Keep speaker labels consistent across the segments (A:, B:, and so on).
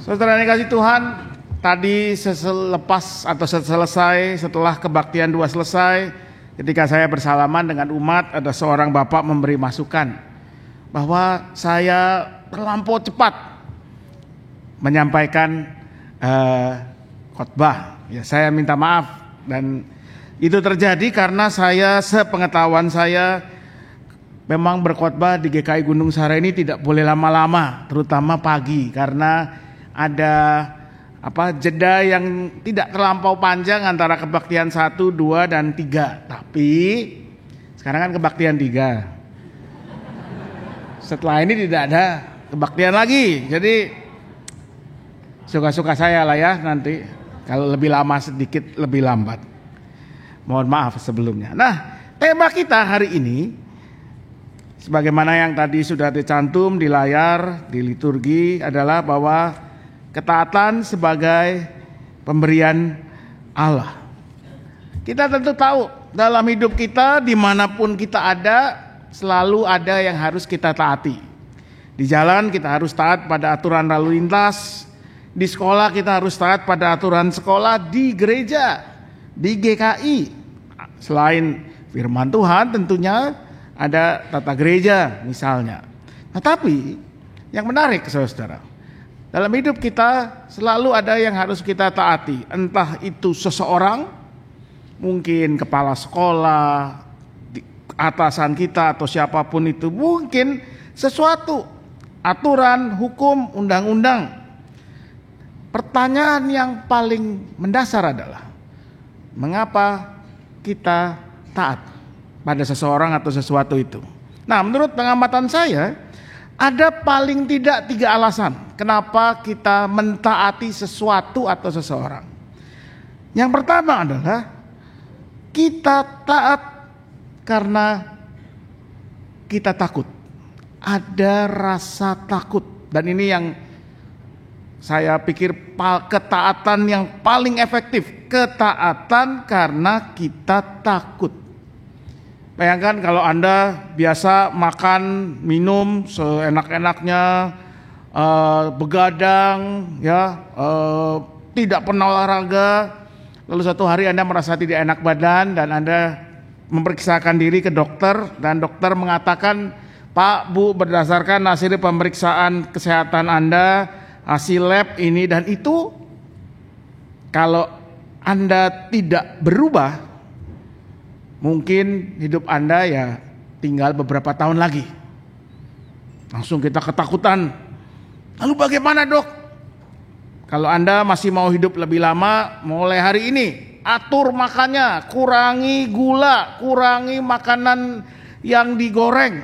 A: Saudara yang kasih Tuhan, tadi setelah kebaktian 2 selesai, ketika saya bersalaman dengan umat, ada seorang bapak memberi masukan bahwa saya terlampau cepat menyampaikan khotbah. Ya, saya minta maaf, dan itu terjadi karena sepengetahuan saya memang berkhotbah di GKI Gunung Sahara ini tidak boleh lama-lama, terutama pagi, karena ada jeda yang tidak terlampau panjang antara kebaktian 1, 2, dan 3. Tapi sekarang kan kebaktian 3. Setelah ini tidak ada kebaktian lagi. Jadi suka-suka saya lah ya nanti. Kalau lebih lama sedikit, lebih lambat. Mohon maaf sebelumnya. Nah, tema kita hari ini, sebagaimana yang tadi sudah dicantum di layar, di liturgi, adalah bahwa ketaatan sebagai pemberian Allah. Kita tentu tahu dalam hidup kita, dimanapun kita ada, selalu ada yang harus kita taati. Di jalan kita harus taat pada aturan lalu lintas. Di sekolah kita harus taat pada aturan sekolah. Di gereja, di GKI, selain firman Tuhan tentunya ada tata gereja misalnya. Nah, tapi yang menarik saudara, dalam hidup kita selalu ada yang harus kita taati. Entah itu seseorang, mungkin kepala sekolah, atasan kita atau siapapun itu, mungkin sesuatu, aturan, hukum, undang-undang. Pertanyaan yang paling mendasar adalah, mengapa kita taat pada seseorang atau sesuatu itu? Nah, menurut pengamatan saya, ada paling tidak 3 alasan kenapa kita mentaati sesuatu atau seseorang. Yang pertama adalah kita taat karena kita takut. Ada rasa takut. Dan ini yang saya pikir ketaatan yang paling efektif. Ketaatan karena kita takut. Bayangkan kalau Anda biasa makan, minum seenak-enaknya, begadang, tidak pernah olahraga, lalu suatu hari Anda merasa tidak enak badan dan Anda memeriksakan diri ke dokter, dan dokter mengatakan, Pak, Bu, berdasarkan hasil pemeriksaan kesehatan Anda, hasil lab ini dan itu, kalau Anda tidak berubah, mungkin hidup Anda ya tinggal beberapa tahun lagi. Langsung kita ketakutan. Lalu bagaimana, Dok? Kalau Anda masih mau hidup lebih lama, mulai hari ini atur makannya, kurangi gula, kurangi makanan yang digoreng,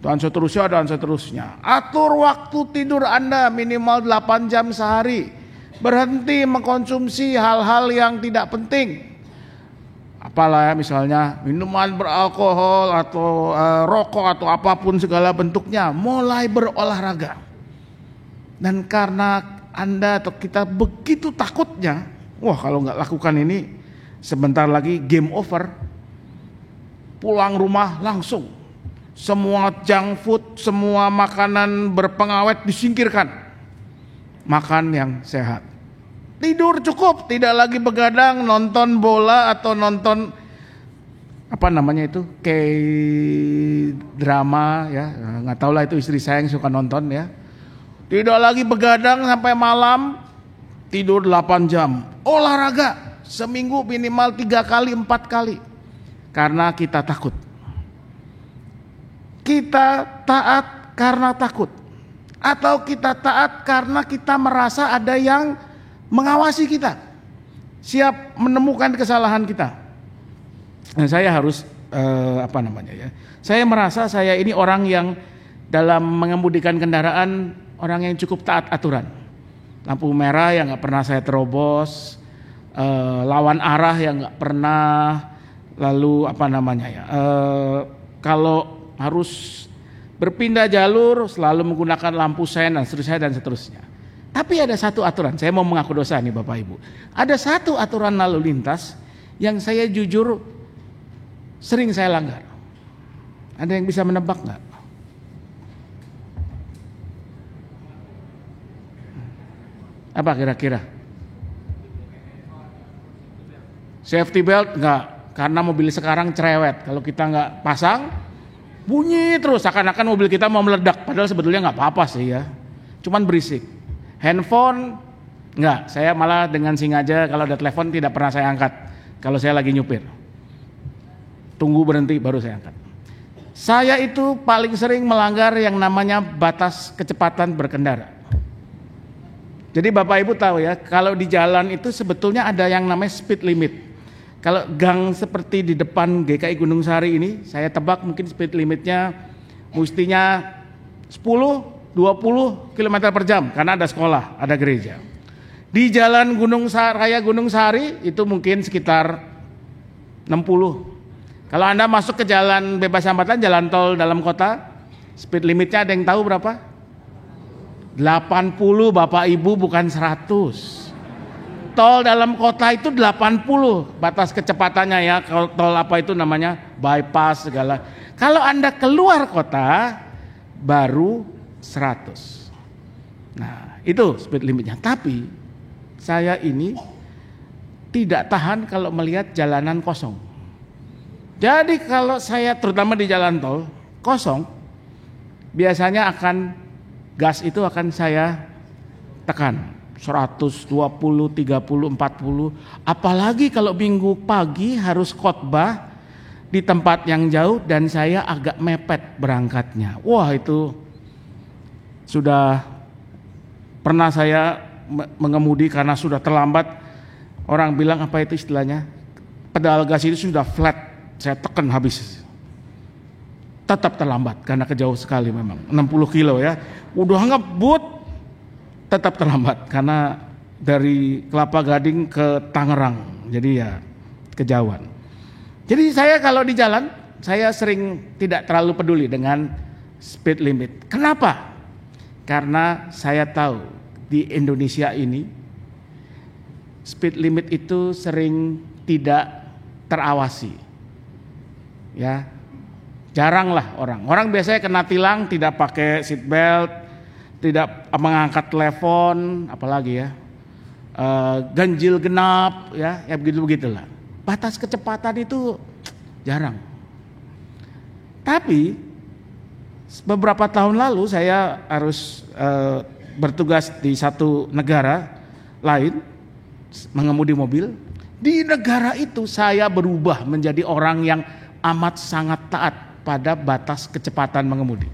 A: dan seterusnya. Atur waktu tidur Anda minimal 8 jam sehari. Berhenti mengkonsumsi hal-hal yang tidak penting. Apalah ya, misalnya minuman beralkohol atau rokok atau apapun segala bentuknya. Mulai berolahraga. Dan karena Anda atau kita begitu takutnya, wah kalau nggak lakukan ini sebentar lagi game over. Pulang rumah langsung semua junk food, semua makanan berpengawet disingkirkan. Makan yang sehat. Tidur cukup, tidak lagi begadang, nonton bola atau nonton K-drama ya, nggak tahu lah, itu istri saya yang suka nonton ya. Tidak lagi begadang sampai malam, tidur 8 jam. Olahraga seminggu minimal 3 kali, 4 kali. Karena kita takut. Kita taat karena takut. Atau kita taat karena kita merasa ada yang mengawasi kita, siap menemukan kesalahan kita. Nah, saya harus saya merasa saya ini orang yang dalam mengemudikan kendaraan, orang yang cukup taat aturan. Lampu merah yang nggak pernah saya terobos, lawan arah yang nggak pernah, lalu kalau harus berpindah jalur selalu menggunakan lampu sen dan seterusnya. Tapi ada satu aturan, saya mau mengaku dosa nih Bapak Ibu. Ada satu aturan lalu lintas yang saya jujur sering saya langgar. Ada yang bisa menebak nggak? Apa kira-kira? Safety belt enggak, karena mobil sekarang cerewet. Kalau kita nggak pasang, bunyi terus, seakan-akan mobil kita mau meledak. Padahal sebetulnya nggak apa-apa sih ya, cuman berisik. Handphone enggak, saya malah dengan sengaja kalau ada telepon tidak pernah saya angkat. Kalau saya lagi nyupir, tunggu berhenti baru saya angkat. Saya itu paling sering melanggar yang namanya batas kecepatan berkendara. Jadi Bapak Ibu tahu ya, kalau di jalan itu sebetulnya ada yang namanya speed limit. Kalau gang seperti di depan GKI Gunung Sari ini, saya tebak mungkin speed limitnya mestinya 10-20 km per jam karena ada sekolah, ada gereja. Di jalan Raya Gunung Sari itu mungkin sekitar 60. Kalau Anda masuk ke jalan bebas hambatan, jalan tol dalam kota, speed limitnya ada yang tahu berapa? 80 Bapak Ibu, bukan 100. Tol dalam kota itu 80 batas kecepatannya ya. Kalau tol apa itu namanya, bypass segala. Kalau Anda keluar kota baru 100. Nah, itu speed limitnya. Tapi saya ini tidak tahan kalau melihat jalanan kosong. Jadi kalau saya terutama di jalan tol kosong, biasanya gas itu akan saya tekan 120, 30, 40. Apalagi kalau minggu pagi harus khotbah di tempat yang jauh dan saya agak mepet berangkatnya. Wah, itu sudah pernah saya mengemudi karena sudah terlambat. Orang bilang apa itu istilahnya, pedal gas itu sudah flat, saya tekan habis. Tetap terlambat karena kejauh sekali memang, 60 kilo ya. Udah ngebut, tetap terlambat karena dari Kelapa Gading ke Tangerang, jadi ya kejauhan. Jadi saya kalau di jalan, saya sering tidak terlalu peduli dengan speed limit. Kenapa? Karena saya tahu di Indonesia ini speed limit itu sering tidak terawasi. Ya, jarang lah orang biasanya kena tilang tidak pakai seat belt, tidak mengangkat telepon, apalagi ya, ganjil genap, ya begitu-begitulah. Batas kecepatan itu jarang. Tapi beberapa tahun lalu saya harus bertugas di satu negara lain, mengemudi mobil. Di negara itu saya berubah menjadi orang yang amat sangat taat pada batas kecepatan mengemudi.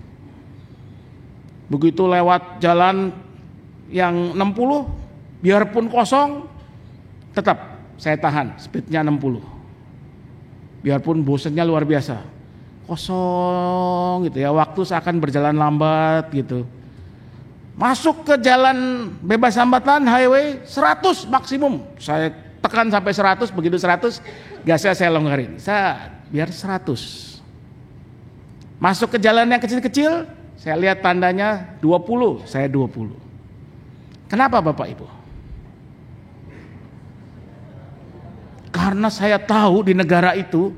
A: Begitu lewat jalan yang 60, biarpun kosong, tetap saya tahan speednya 60. Biarpun bosannya luar biasa, kosong gitu ya, waktu seakan berjalan lambat gitu. Masuk ke jalan bebas hambatan highway 100 maksimum, saya tekan sampai 100, begitu 100 gasnya saya longgarin, biar 100. Masuk ke jalan yang kecil-kecil, saya lihat tandanya 20, saya 20. Kenapa Bapak Ibu? Karena saya tahu di negara itu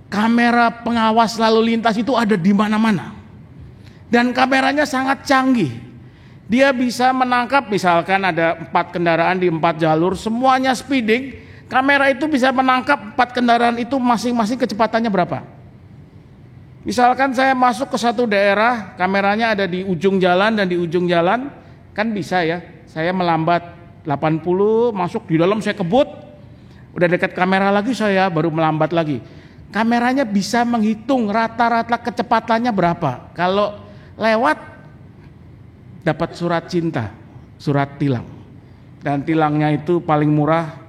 A: kamera pengawas lalu lintas itu ada di mana-mana. Dan kameranya sangat canggih. Dia bisa menangkap misalkan ada 4 kendaraan di 4 jalur, semuanya speeding. Kamera itu bisa menangkap 4 kendaraan itu masing-masing kecepatannya berapa. Misalkan saya masuk ke satu daerah, kameranya ada di ujung jalan dan di ujung jalan, kan bisa ya, saya melambat 80, masuk di dalam saya kebut, udah dekat kamera lagi saya baru melambat lagi. Kameranya bisa menghitung rata-rata kecepatannya berapa. Kalau lewat dapat surat cinta, surat tilang. Dan tilangnya itu paling murah,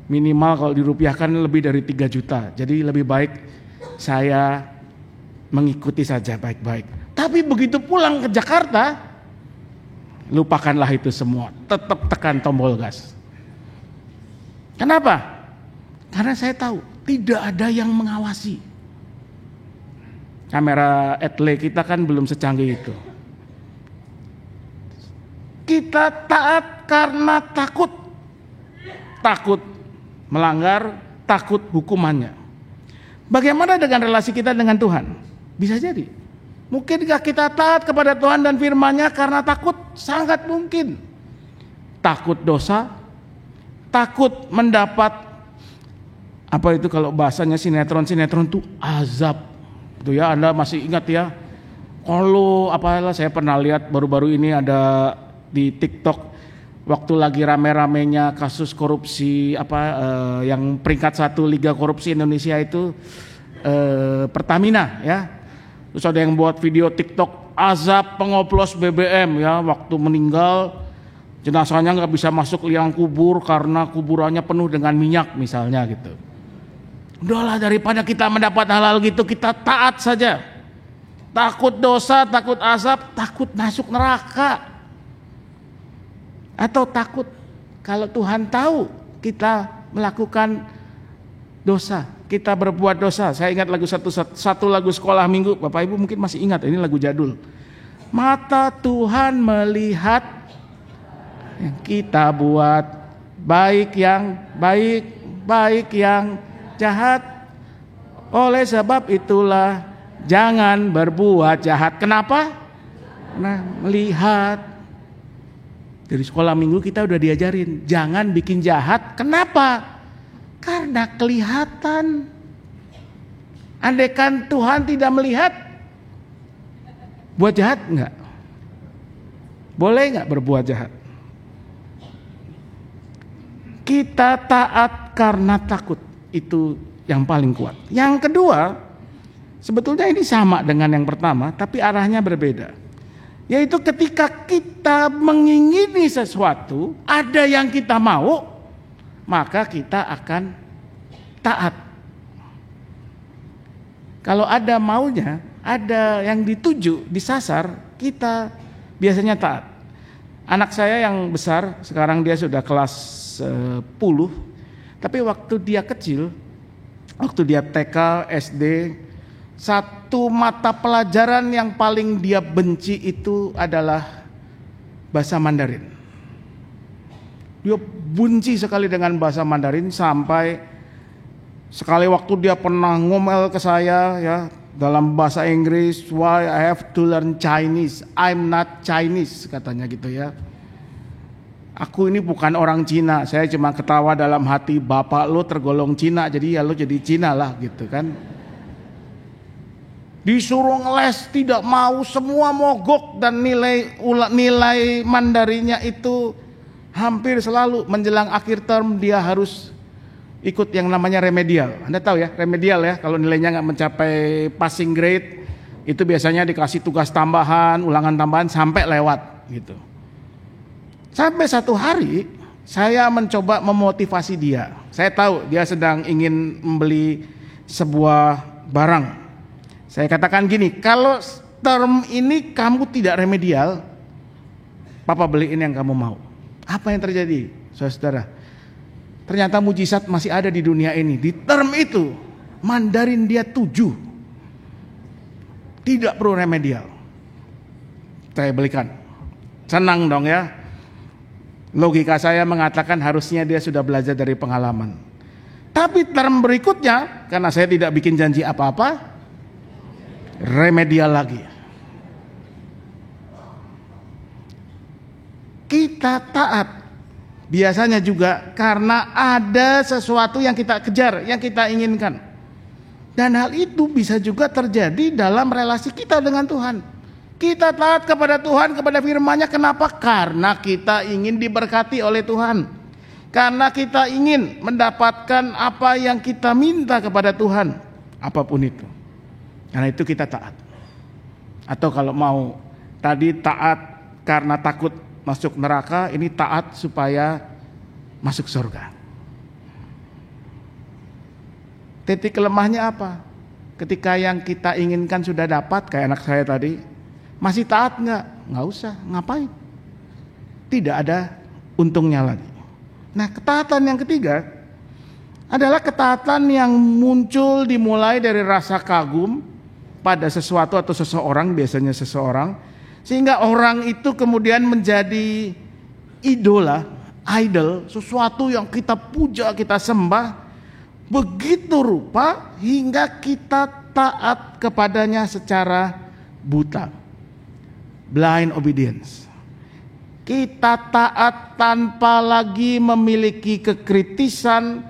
A: minimal kalau dirupiahkan lebih dari 3 juta. Jadi lebih baik saya mengikuti saja baik-baik. Tapi begitu pulang ke Jakarta, lupakanlah itu semua. Tetap tekan tombol gas. Kenapa? Karena saya tahu tidak ada yang mengawasi. Kamera etle kita kan belum secanggih itu. Kita taat karena takut. Takut melanggar, takut hukumannya. Bagaimana dengan relasi kita dengan Tuhan? Bisa jadi. Mungkinkah kita taat kepada Tuhan dan firman-Nya karena takut? Sangat mungkin. takut dosa, takut mendapat apa itu kalau bahasanya sinetron tuh azab. Itu ya, Anda masih ingat ya? Kalau apalah, saya pernah lihat baru-baru ini ada di TikTok waktu lagi rame-ramenya kasus korupsi yang peringkat 1 Liga Korupsi Indonesia itu Pertamina ya. Terus ada yang buat video TikTok azab pengoplos BBM ya, waktu meninggal jenazahnya nggak bisa masuk liang kubur karena kuburannya penuh dengan minyak misalnya gitu. Udahlah, daripada kita mendapat hal-hal gitu, kita taat saja. Takut dosa, takut azab, takut masuk neraka. Atau takut kalau Tuhan tahu kita melakukan dosa, kita berbuat dosa. Saya ingat satu lagu sekolah minggu, Bapak Ibu mungkin masih ingat, ini lagu jadul. Mata Tuhan melihat yang kita buat, baik yang baik, baik yang jahat. Oleh sebab itulah jangan berbuat jahat. Kenapa? Nah, melihat. Dari sekolah minggu kita udah diajarin jangan bikin jahat. Kenapa? Karena kelihatan. Andaikan Tuhan tidak melihat, buat jahat enggak? Boleh enggak berbuat jahat? Kita taat karena takut. Itu yang paling kuat. Yang kedua, sebetulnya ini sama dengan yang pertama, tapi arahnya berbeda. Yaitu ketika kita mengingini sesuatu, ada yang kita mau, maka kita akan taat. Kalau ada maunya, ada yang dituju, disasar, kita biasanya taat. Anak saya yang besar, sekarang dia sudah kelas 10, tapi waktu dia kecil, waktu dia TK, SD, satu mata pelajaran yang paling dia benci itu adalah bahasa Mandarin. Dia benci sekali dengan bahasa Mandarin, sampai sekali waktu dia pernah ngomel ke saya ya dalam bahasa Inggris, why I have to learn Chinese, I'm not Chinese, katanya gitu ya. Aku ini bukan orang Cina, saya cuma ketawa dalam hati, bapak lo tergolong Cina, jadi ya lo jadi Cina lah gitu kan. Disuruh ngeles tidak mau, semua mogok, dan nilai Mandarinnya itu hampir selalu menjelang akhir term dia harus ikut yang namanya remedial. Anda tahu ya remedial ya, kalau nilainya nggak mencapai passing grade itu biasanya dikasih tugas tambahan, ulangan tambahan sampai lewat gitu. Sampai satu hari saya mencoba memotivasi dia. Saya tahu dia sedang ingin membeli sebuah barang. Saya katakan gini, kalau term ini kamu tidak remedial, Papa beliin yang kamu mau. Apa yang terjadi, saudara? Ternyata mujizat masih ada di dunia ini. Di term itu, Mandarin dia 7. Tidak perlu remedial. Saya belikan. Senang dong ya. Logika saya mengatakan harusnya dia sudah belajar dari pengalaman. Tapi term berikutnya, karena saya tidak bikin janji apa-apa, remedial lagi. Kita taat biasanya juga karena ada sesuatu yang kita kejar, yang kita inginkan. Dan hal itu bisa juga terjadi dalam relasi kita dengan Tuhan. Kita taat kepada Tuhan, kepada firman-Nya. Kenapa? Karena kita ingin diberkati oleh Tuhan. Karena kita ingin mendapatkan apa yang kita minta kepada Tuhan, apapun itu. Karena itu kita taat. Atau kalau mau tadi taat karena takut masuk neraka, ini taat supaya masuk surga. Titik lemahnya apa? Ketika yang kita inginkan sudah dapat, kayak anak saya tadi, masih taat nggak? Nggak usah, ngapain? Tidak ada untungnya lagi. Nah, ketaatan yang ketiga adalah ketaatan yang muncul dimulai dari rasa kagum pada sesuatu atau seseorang, biasanya seseorang, sehingga orang itu kemudian menjadi idola, idol, sesuatu yang kita puja, kita sembah, begitu rupa hingga kita taat kepadanya secara buta, blind obedience. Kita taat tanpa lagi memiliki kekritisan,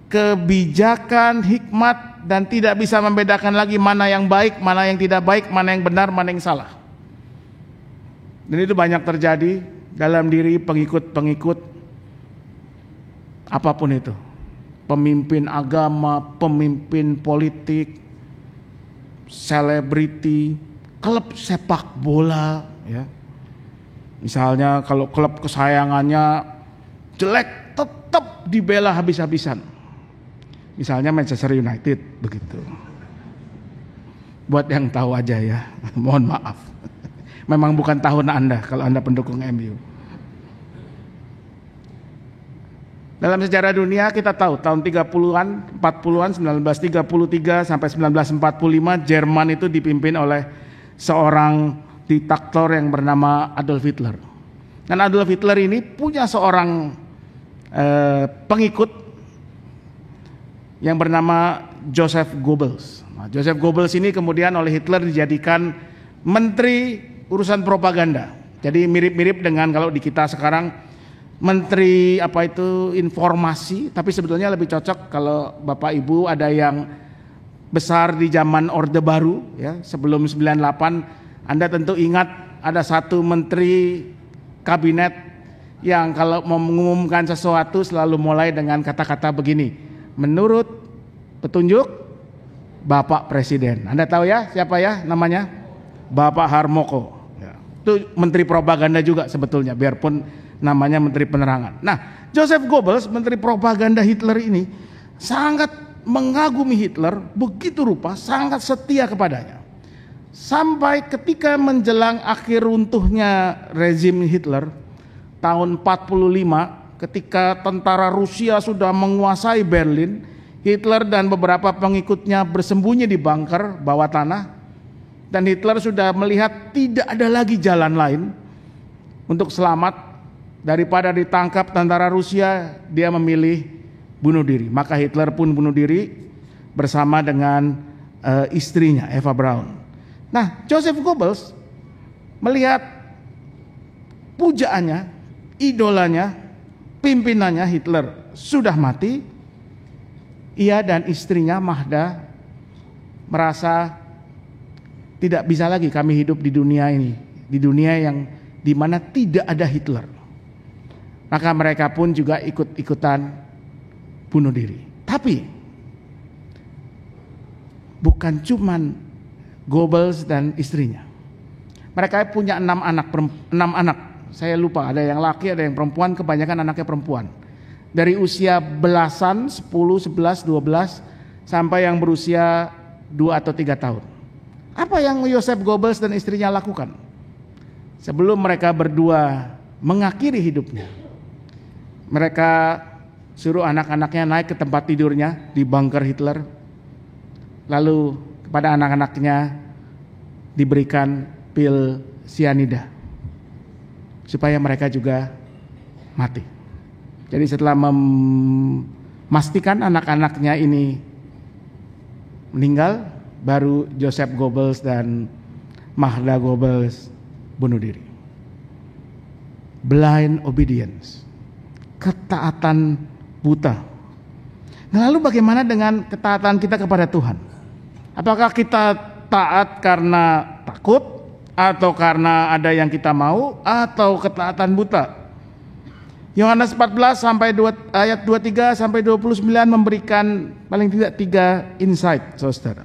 A: kebijakan, hikmat, dan tidak bisa membedakan lagi mana yang baik, mana yang tidak baik, mana yang benar, mana yang salah. Dan itu banyak terjadi dalam diri pengikut-pengikut apapun itu. Pemimpin agama, pemimpin politik, selebriti, klub sepak bola, ya. Misalnya kalau klub kesayangannya jelek, tetap dibela habis-habisan. Misalnya Manchester United, begitu. Buat yang tahu aja ya, mohon maaf. Memang bukan tahun Anda kalau Anda pendukung MU. Dalam sejarah dunia kita tahu tahun 30-an, 40-an, 1933 sampai 1945 Jerman itu dipimpin oleh seorang diktator yang bernama Adolf Hitler. Dan Adolf Hitler ini punya seorang pengikut yang bernama Joseph Goebbels. Nah, Joseph Goebbels ini kemudian oleh Hitler dijadikan menteri urusan propaganda. Jadi mirip-mirip dengan kalau di kita sekarang menteri apa itu informasi, tapi sebetulnya lebih cocok kalau Bapak Ibu ada yang besar di zaman Orde Baru ya, sebelum 98, Anda tentu ingat ada satu menteri kabinet yang kalau mau mengumumkan sesuatu selalu mulai dengan kata-kata begini, menurut petunjuk Bapak Presiden. Anda tahu ya siapa ya namanya? Bapak Harmoko ya. Itu menteri propaganda juga sebetulnya, biarpun namanya menteri penerangan. Nah, Joseph Goebbels, menteri propaganda Hitler ini sangat mengagumi Hitler, begitu rupa sangat setia kepadanya. Sampai ketika menjelang akhir runtuhnya rezim Hitler tahun 45, ketika tentara Rusia sudah menguasai Berlin, Hitler dan beberapa pengikutnya bersembunyi di bunker bawah tanah, dan Hitler sudah melihat tidak ada lagi jalan lain untuk selamat daripada ditangkap tentara Rusia. Dia memilih bunuh diri. Maka Hitler pun bunuh diri bersama dengan istrinya Eva Braun. Nah, Joseph Goebbels melihat pujaannya, idolanya, pimpinannya Hitler sudah mati. Ia dan istrinya Mahda merasa tidak bisa lagi kami hidup di dunia ini, di dunia yang dimana tidak ada Hitler. Maka mereka pun juga ikut-ikutan bunuh diri. Tapi bukan cuman Goebbels dan istrinya. Mereka punya 6 anak. Saya lupa, ada yang laki, ada yang perempuan, kebanyakan anaknya perempuan. Dari usia belasan, 10, 11, 12 sampai yang berusia 2 atau 3 tahun. Apa yang Joseph Goebbels dan istrinya lakukan? Sebelum mereka berdua mengakhiri hidupnya, mereka suruh anak-anaknya naik ke tempat tidurnya di bunker Hitler. Lalu kepada anak-anaknya diberikan pil sianida supaya mereka juga mati. Jadi setelah memastikan anak-anaknya ini meninggal, baru Joseph Goebbels dan Mahda Goebbels bunuh diri. Blind obedience, ketaatan buta. Nah, lalu bagaimana dengan ketaatan kita kepada Tuhan? Apakah kita taat karena takut, atau karena ada yang kita mau, atau ketaatan buta? Yohanes 14 sampai ayat 23 sampai 29 memberikan paling tidak 3 insight, saudara.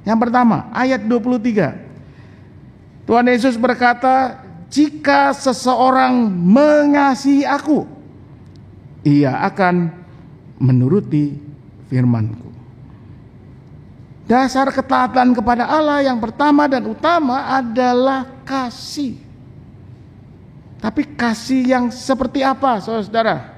A: Yang pertama, ayat 23. Tuhan Yesus berkata, jika seseorang mengasihi aku, ia akan menuruti firman-Ku. Dasar ketaatan kepada Allah yang pertama dan utama adalah kasih. Tapi kasih yang seperti apa, saudara?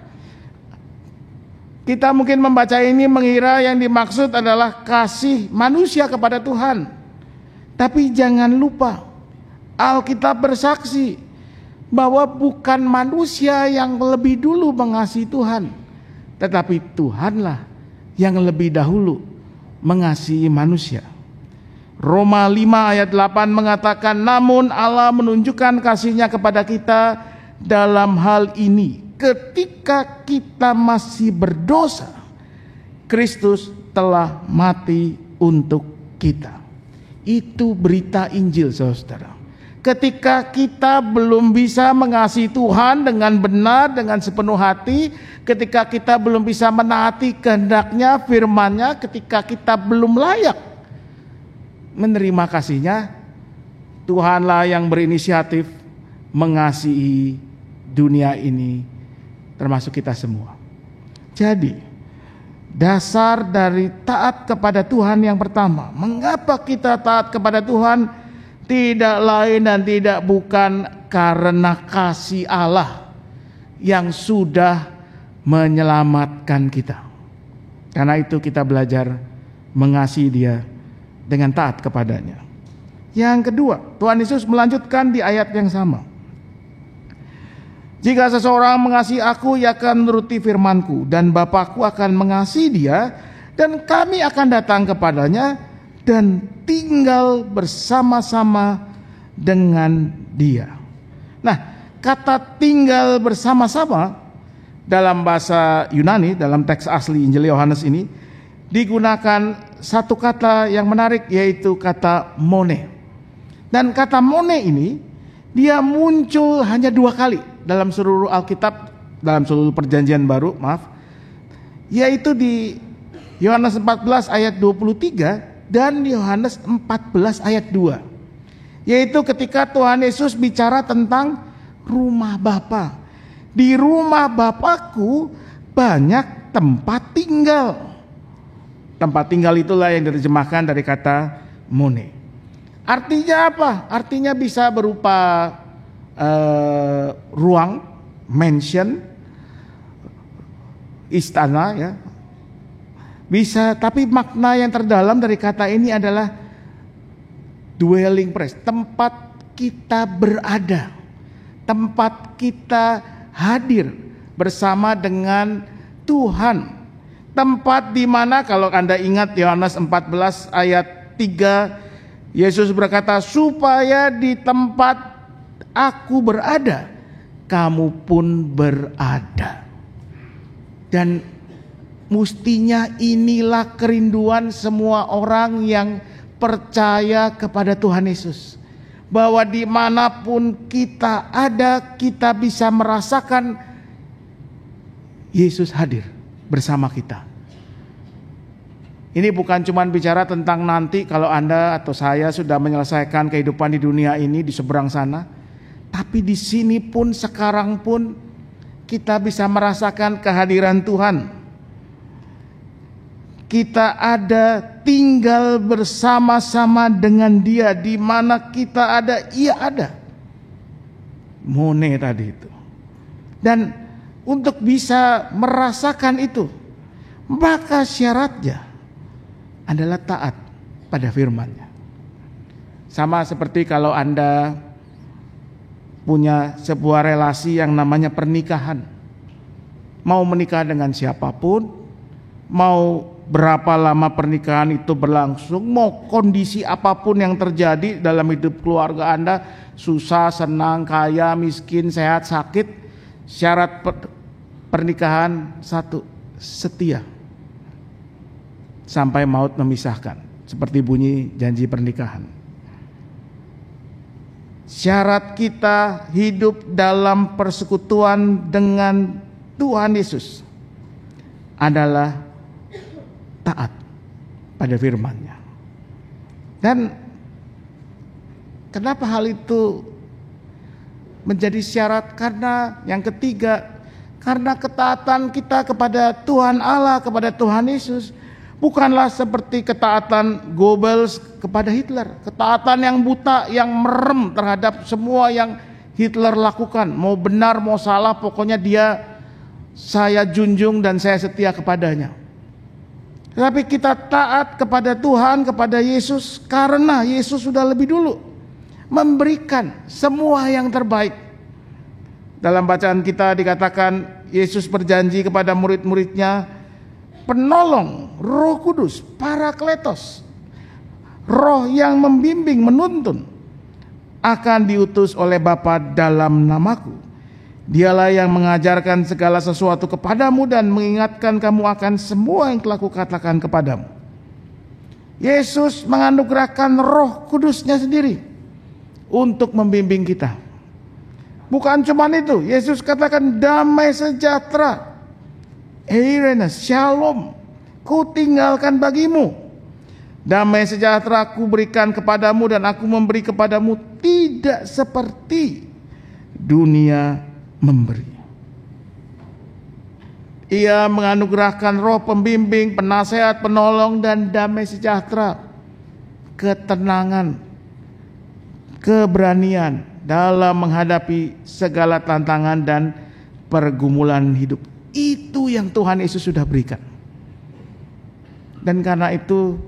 A: Kita mungkin membaca ini mengira yang dimaksud adalah kasih manusia kepada Tuhan. Tapi jangan lupa, Alkitab bersaksi bahwa bukan manusia yang lebih dulu mengasihi Tuhan, tetapi Tuhanlah yang lebih dahulu mengasihi manusia. Roma 5 ayat 8 mengatakan, namun Allah menunjukkan kasih-Nya kepada kita dalam hal ini, ketika kita masih berdosa, Kristus telah mati untuk kita. Itu berita Injil, saudara. Ketika kita belum bisa mengasihi Tuhan dengan benar, dengan sepenuh hati, ketika kita belum bisa menaati kehendak-Nya, firman-Nya, ketika kita belum layak menerima kasih-Nya, Tuhanlah yang berinisiatif mengasihi dunia ini, termasuk kita semua. Jadi, dasar dari taat kepada Tuhan yang pertama, mengapa kita taat kepada Tuhan? Tidak lain dan tidak bukan karena kasih Allah yang sudah menyelamatkan kita. Karena itu kita belajar mengasihi Dia dengan taat kepadanya. Yang kedua, Tuhan Yesus melanjutkan di ayat yang sama. Jika seseorang mengasihi aku, ia akan menuruti firman-Ku, dan Bapa-Ku akan mengasihi dia, dan kami akan datang kepadanya dan tinggal bersama-sama dengan dia. Nah, kata tinggal bersama-sama dalam bahasa Yunani, dalam teks asli Injil Yohanes ini, digunakan satu kata yang menarik, yaitu kata mone. Dan kata mone ini, dia muncul hanya 2 kali dalam seluruh Alkitab, dalam seluruh perjanjian baru, yaitu di Yohanes 14 ayat 23 dan Yohanes 14 ayat 2. Yaitu ketika Tuhan Yesus bicara tentang rumah Bapa. Di rumah Bapakku banyak tempat tinggal. Tempat tinggal itulah yang diterjemahkan dari kata mone. Artinya apa? Artinya bisa berupa ruang, mansion, istana, ya. Bisa, tapi makna yang terdalam dari kata ini adalah dwelling place, tempat kita berada, tempat kita hadir bersama dengan Tuhan. Tempat di mana, kalau Anda ingat Yohanes 14 ayat 3, Yesus berkata, supaya di tempat aku berada, kamu pun berada. Dan mustinya inilah kerinduan semua orang yang percaya kepada Tuhan Yesus. Bahwa dimanapun kita ada, kita bisa merasakan Yesus hadir bersama kita. Ini bukan cuma bicara tentang nanti kalau Anda atau saya sudah menyelesaikan kehidupan di dunia ini di seberang sana. Tapi di sini pun, sekarang pun kita bisa merasakan kehadiran Tuhan. Kita ada, tinggal bersama-sama dengan Dia. Di mana kita ada, Ia ada. Mone tadi itu. Dan untuk bisa merasakan itu, maka syaratnya adalah taat pada firman-Nya. Sama seperti kalau Anda punya sebuah relasi yang namanya pernikahan. Mau menikah dengan siapapun, mau berapa lama pernikahan itu berlangsung, mau kondisi apapun yang terjadi dalam hidup keluarga Anda, susah, senang, kaya, miskin, sehat, sakit, syarat pernikahan satu, setia sampai maut memisahkan, seperti bunyi janji pernikahan. Syarat kita hidup dalam persekutuan dengan Tuhan Yesus adalah taat pada firman-Nya. Dan kenapa hal itu menjadi syarat? Karena yang ketiga, karena ketaatan kita kepada Tuhan Allah, kepada Tuhan Yesus bukanlah seperti ketaatan Goebbels kepada Hitler. Ketaatan yang buta, yang merem terhadap semua yang Hitler lakukan. Mau benar, mau salah, pokoknya saya junjung dan saya setia kepadanya. Tapi kita taat kepada Tuhan, kepada Yesus, karena Yesus sudah lebih dulu memberikan semua yang terbaik. Dalam bacaan kita dikatakan Yesus berjanji kepada murid-muridnya, penolong, Roh Kudus, Parakletos, Roh yang membimbing, menuntun, akan diutus oleh Bapa dalam namaku. Dialah yang mengajarkan segala sesuatu kepadamu dan mengingatkan kamu akan semua yang telah kukatakan kepadamu. Yesus menganugerahkan Roh Kudus-Nya sendiri untuk membimbing kita. Bukan cuma itu, Yesus katakan damai sejahtera, eirene, shalom, ku tinggalkan bagimu. Damai sejahtera ku berikan kepadamu dan aku memberi kepadamu tidak seperti dunia memberi. Ia menganugerahkan Roh pembimbing, penasehat, penolong dan damai sejahtera, ketenangan, keberanian dalam menghadapi segala tantangan dan pergumulan hidup. Itu yang Tuhan Yesus sudah berikan. Dan karena itu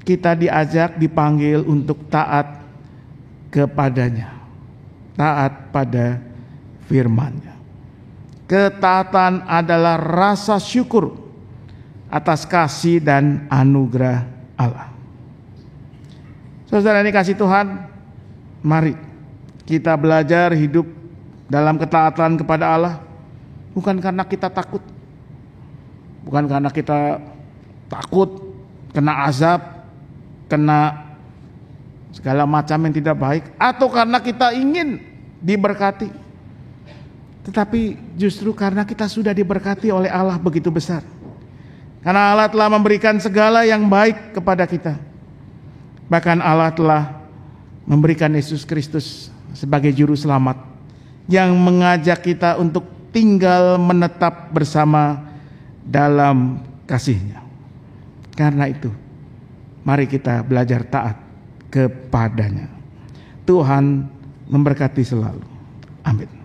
A: kita diajak, dipanggil untuk taat kepadanya, taat pada firman-Nya. Ketaatan adalah rasa syukur atas kasih dan anugerah Allah. Saudara ini kasih Tuhan, mari kita belajar hidup dalam ketaatan kepada Allah, bukan karena kita takut, bukan karena kita takut kena azab, kena segala macam yang tidak baik, atau karena kita ingin diberkati, tetapi justru karena kita sudah diberkati oleh Allah begitu besar. Karena Allah telah memberikan segala yang baik kepada kita. Bahkan Allah telah memberikan Yesus Kristus sebagai juru selamat yang mengajak kita untuk tinggal menetap bersama dalam kasih-Nya. Karena itu, mari kita belajar taat kepadanya. Tuhan memberkati selalu. Amin.